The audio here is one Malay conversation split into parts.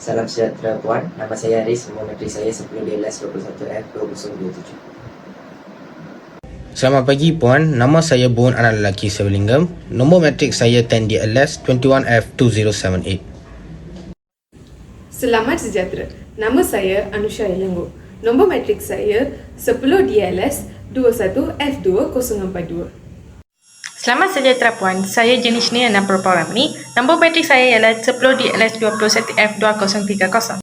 Salam sejahtera Puan, nama saya Haris, nombor matrik saya 10DLS21F2027. Selamat pagi Puan, nama saya Bon anak lelaki Sivalingam. Nombor matrik saya 10DLS21F2078. Selamat sejahtera. Nama saya Anusha Yelenggo. Nombor matrik saya 10DLS21F2042. Selamat sejahtera Puan, saya jenis ni Ana Perparamani. Nombor matrik saya ialah 10DLS21F2030.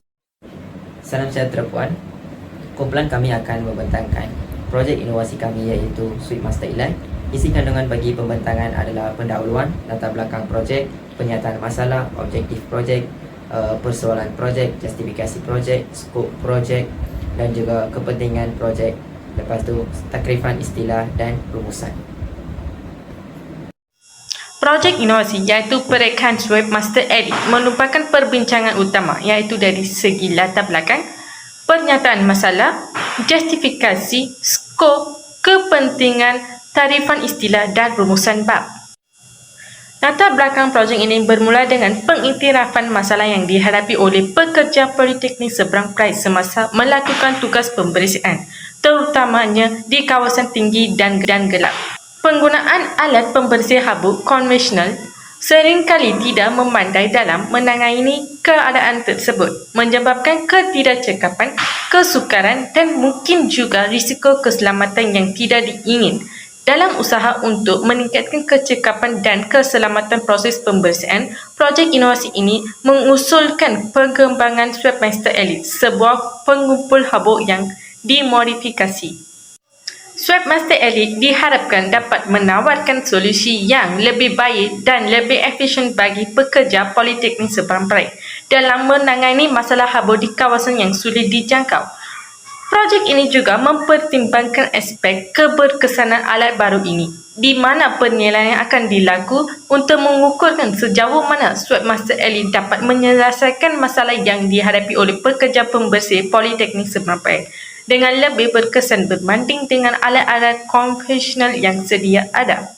Salam sejahtera Puan, kumpulan kami akan membentangkan projek inovasi kami iaitu Suite Master Elite. Isi kandungan bagi pembentangan adalah pendahuluan, latar belakang projek, penyataan masalah, objektif projek, persoalan projek, justifikasi projek, skop projek dan juga kepentingan projek. Lepas tu takrifan istilah dan rumusan. Projek inovasi iaitu perekaan Suite Master Edit merupakan perbincangan utama iaitu dari segi latar belakang, pernyataan masalah, justifikasi, skop, kepentingan, tarifan istilah dan rumusan bab. Latar belakang projek ini bermula dengan pengiktirafan masalah yang dihadapi oleh pekerja politeknik seberang Perai semasa melakukan tugas pembersihan, terutamanya di kawasan tinggi dan gelap. Penggunaan alat pembersih habuk konvensional seringkali tidak memandai dalam menangani keadaan tersebut, menyebabkan ketidakcekapan, kesukaran dan mungkin juga risiko keselamatan yang tidak diingin. Dalam usaha untuk meningkatkan kecekapan dan keselamatan proses pembersihan, projek inovasi ini mengusulkan pengembangan Suite Master Elite, sebuah pengumpul habuk yang dimodifikasi. Suite Master Elite diharapkan dapat menawarkan solusi yang lebih baik dan lebih efisien bagi pekerja politeknik seberang Perai dalam menangani masalah habuk di kawasan yang sulit dijangkau. Projek ini juga mempertimbangkan aspek keberkesanan alat baru ini, di mana penilaian akan dilaku untuk mengukurkan sejauh mana Suite Master Elite dapat menyelesaikan masalah yang dihadapi oleh pekerja pembersih politeknik seberang Perai dengan lebih berkesan berbanding dengan alat-alat konvensional yang sedia ada.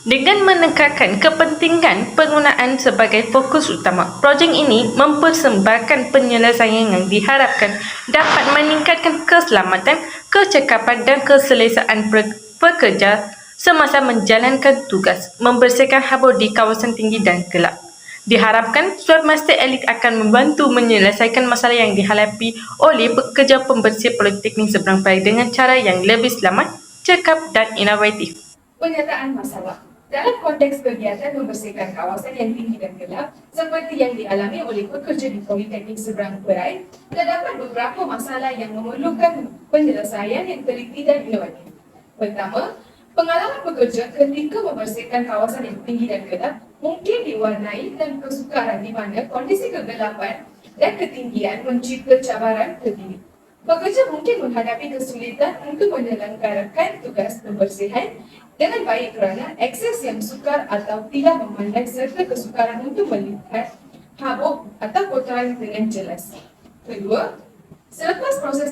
Dengan menekankan kepentingan penggunaan sebagai fokus utama, projek ini mempersembahkan penyelesaian yang diharapkan dapat meningkatkan keselamatan, kecekapan dan keselesaan pekerja semasa menjalankan tugas membersihkan habuk di kawasan tinggi dan gelap. Diharapkan Suite Master Elite akan membantu menyelesaikan masalah yang dihadapi oleh pekerja pembersih politeknik seberang Perai dengan cara yang lebih selamat, cekap dan inovatif. Penyataan masalah. Dalam konteks kegiatan membersihkan kawasan yang tinggi dan gelap, seperti yang dialami oleh pekerja di Politeknik Seberang Perai, terdapat beberapa masalah yang memerlukan penyelesaian yang teliti dan inovatif. Pertama, pengalaman pekerja ketika membersihkan kawasan yang tinggi dan gelap mungkin diwarnai dan kesukaran di mana kondisi kegelapan dan ketinggian mencipta cabaran terdiri. Pekerja mungkin menghadapi kesulitan untuk menyelenggarakan tugas pembersihan dengan baik kerana akses yang sukar atau tidak memandai serta kesukaran untuk melihat habuk atau kotoran dengan jelas. Kedua, selepas proses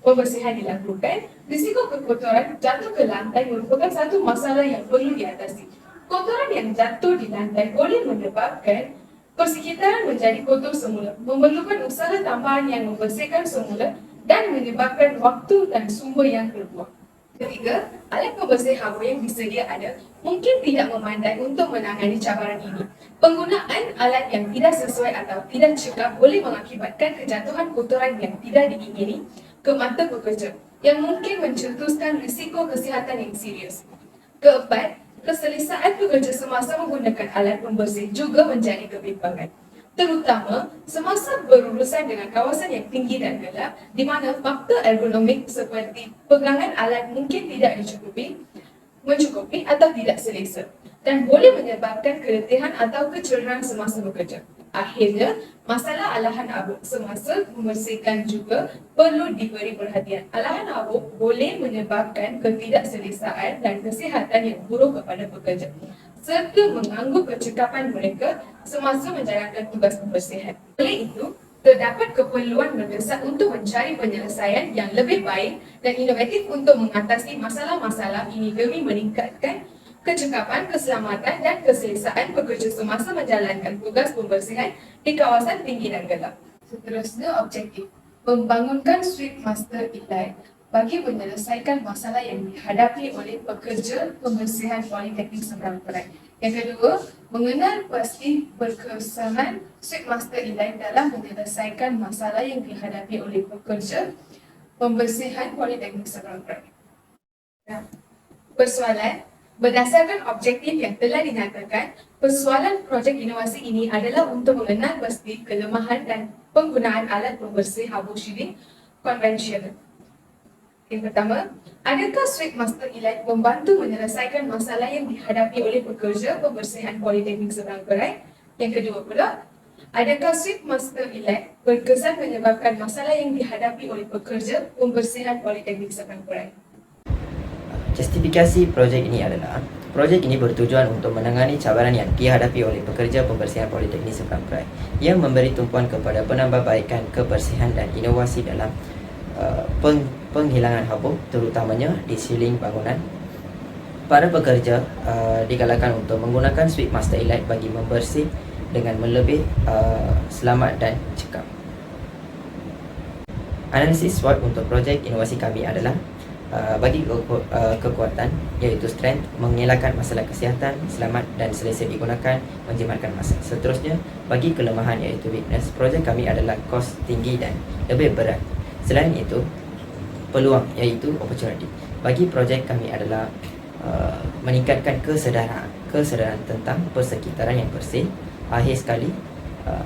pembersihan dilakukan, risiko kekotoran jatuh ke lantai merupakan satu masalah yang perlu diatasi. Kotoran yang jatuh di lantai boleh menyebabkan persekitaran menjadi kotor semula, memerlukan usaha tambahan yang membersihkan semula dan menyebabkan waktu dan sumber yang terbuang. Ketiga, alat pembersih habuk yang disedia ada mungkin tidak memandai untuk menangani cabaran ini. Penggunaan alat yang tidak sesuai atau tidak cekap boleh mengakibatkan kejatuhan kotoran yang tidak diingini ke mata pekerja, yang mungkin mencetuskan risiko kesihatan yang serius. Keempat, keselesaan pekerja semasa menggunakan alat pembersih juga menjadi kebimbangan, terutama semasa berurusan dengan kawasan yang tinggi dan gelap di mana faktor ergonomik seperti pegangan alat mungkin tidak mencukupi atau tidak selesa dan boleh menyebabkan keletihan atau kecederaan semasa bekerja. Akhirnya, masalah alahan habuk semasa membersihkan juga perlu diberi perhatian. Alahan habuk boleh menyebabkan ketidakselesaan dan kesihatan yang buruk kepada pekerja serta mengganggu kecekapan mereka semasa menjalankan tugas pembersihan. Oleh itu, terdapat keperluan mendesak untuk mencari penyelesaian yang lebih baik dan inovatif untuk mengatasi masalah-masalah ini demi meningkatkan kecekapan, keselamatan dan keselesaan pekerja semasa menjalankan tugas pembersihan di kawasan tinggi dan gelap. Seterusnya, objektif membangunkan suite master elite bagi menyelesaikan masalah yang dihadapi oleh pekerja pembersihan Politeknik Seberang Perai. Yang kedua, mengenal pasti berkesanan suite master elite dalam menyelesaikan masalah yang dihadapi oleh pekerja pembersihan Politeknik Seberang Perai. Persoalan, berdasarkan objektif yang telah dinyatakan, persoalan projek inovasi ini adalah untuk mengenal pasti kelemahan dan penggunaan alat pembersih habuk syilin konvensional. Yang pertama, adakah suite master elite membantu menyelesaikan masalah yang dihadapi oleh pekerja pembersihan Politeknik Seberang Perai? Yang kedua pula, adakah suite master elite berkesan menyebabkan masalah yang dihadapi oleh pekerja pembersihan Politeknik Seberang Perai? Justifikasi projek ini adalah projek ini bertujuan untuk menangani cabaran yang dihadapi oleh pekerja pembersihan Politeknik Seberang Perai yang memberi tumpuan kepada penambahbaikan kebersihan dan inovasi dalam penghilangan habuk, terutamanya di siling bangunan. Para pekerja digalakkan untuk menggunakan suite master elite bagi membersih dengan lebih selamat dan cekap. Analisis SWOT untuk projek inovasi kami adalah bagi kekuatan iaitu strength, mengelakkan masalah kesihatan, selamat dan selesa digunakan, menjimatkan masa. Seterusnya, bagi kelemahan iaitu weakness, projek kami adalah kos tinggi dan lebih berat. Selain itu, peluang iaitu opportunity. Bagi projek kami adalah meningkatkan kesedaran tentang persekitaran yang bersih. Akhir sekali,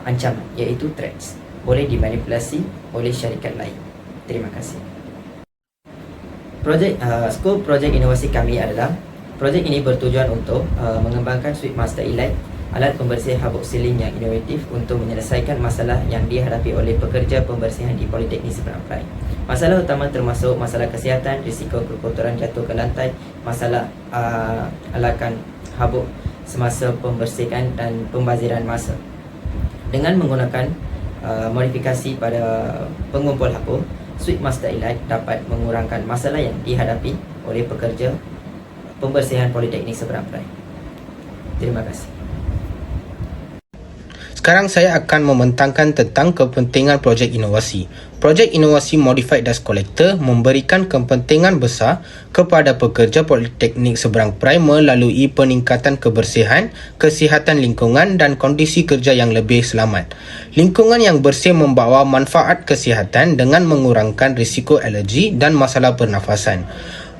ancaman iaitu threats boleh dimanipulasi oleh syarikat lain. Terima kasih. Skop projek inovasi kami adalah projek ini bertujuan untuk mengembangkan suite master elite, alat pembersih habuk siling yang inovatif untuk menyelesaikan masalah yang dihadapi oleh pekerja pembersihan di Politeknik Seberang Perai. Masalah utama termasuk masalah kesihatan, risiko kekotoran jatuh ke lantai, masalah alakan habuk semasa pembersihan dan pembaziran masa. Dengan menggunakan modifikasi pada pengumpul habuk, suite master elite dapat mengurangkan masalah yang dihadapi oleh pekerja pembersihan Politeknik Seberang Perai. Terima kasih. Sekarang saya akan membentangkan tentang kepentingan projek inovasi. Projek inovasi Modified Dust Collector memberikan kepentingan besar kepada pekerja Politeknik Seberang Perai melalui peningkatan kebersihan, kesihatan lingkungan dan kondisi kerja yang lebih selamat. Lingkungan yang bersih membawa manfaat kesihatan dengan mengurangkan risiko alergi dan masalah pernafasan.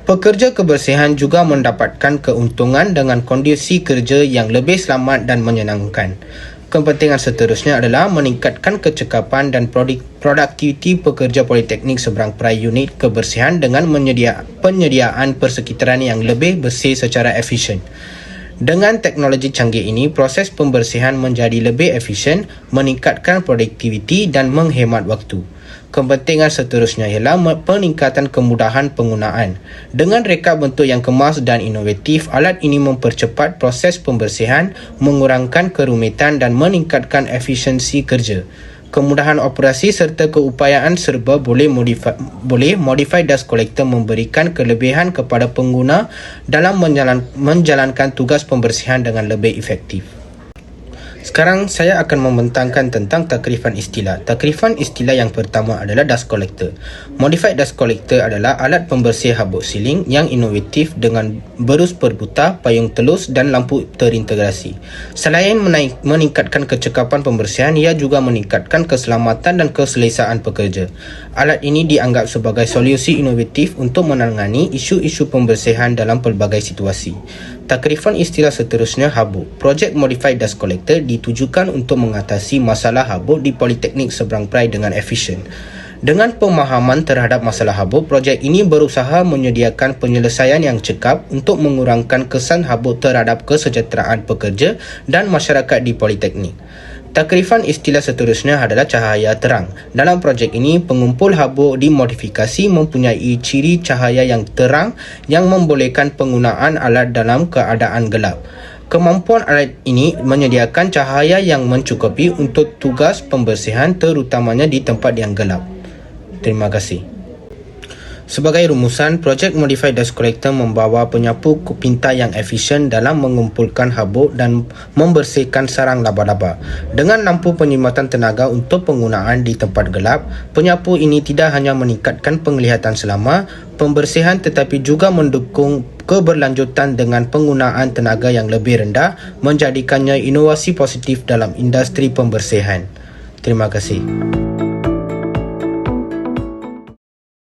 Pekerja kebersihan juga mendapatkan keuntungan dengan kondisi kerja yang lebih selamat dan menyenangkan. Kepentingan seterusnya adalah meningkatkan kecekapan dan produktiviti pekerja Politeknik Seberang Perai unit kebersihan dengan penyediaan persekitaran yang lebih bersih secara efisien. Dengan teknologi canggih ini, proses pembersihan menjadi lebih efisien, meningkatkan produktiviti dan menghemat waktu. Kepentingan seterusnya ialah peningkatan kemudahan penggunaan. Dengan reka bentuk yang kemas dan inovatif, alat ini mempercepat proses pembersihan, mengurangkan kerumitan dan meningkatkan efisiensi kerja. Kemudahan operasi serta keupayaan serba boleh Modified Dust Collector memberikan kelebihan kepada pengguna dalam menjalankan tugas pembersihan dengan lebih efektif. Sekarang saya akan membentangkan tentang takrifan istilah. Takrifan istilah yang pertama adalah dust collector. Modified dust collector adalah alat pembersih habuk siling yang inovatif dengan berus perbuta, payung telus dan lampu terintegrasi. Selain meningkatkan kecekapan pembersihan, ia juga meningkatkan keselamatan dan keselesaan pekerja. Alat ini dianggap sebagai solusi inovatif untuk menangani isu-isu pembersihan dalam pelbagai situasi. Takrifan istilah seterusnya habuk. Projek Modified Dust Collector ditujukan untuk mengatasi masalah habuk di Politeknik Seberang Perai dengan efisien. Dengan pemahaman terhadap masalah habuk, projek ini berusaha menyediakan penyelesaian yang cekap untuk mengurangkan kesan habuk terhadap kesejahteraan pekerja dan masyarakat di Politeknik. Takrifan istilah seterusnya adalah cahaya terang. Dalam projek ini, pengumpul habuk dimodifikasi mempunyai ciri cahaya yang terang yang membolehkan penggunaan alat dalam keadaan gelap. Kemampuan alat ini menyediakan cahaya yang mencukupi untuk tugas pembersihan terutamanya di tempat yang gelap. Terima kasih. Sebagai rumusan, projek Modified Dust Collector membawa penyapu pintai yang efisien dalam mengumpulkan habuk dan membersihkan sarang laba-laba. Dengan lampu penyimatan tenaga untuk penggunaan di tempat gelap, penyapu ini tidak hanya meningkatkan penglihatan selama pembersihan tetapi juga mendukung keberlanjutan dengan penggunaan tenaga yang lebih rendah, menjadikannya inovasi positif dalam industri pembersihan. Terima kasih.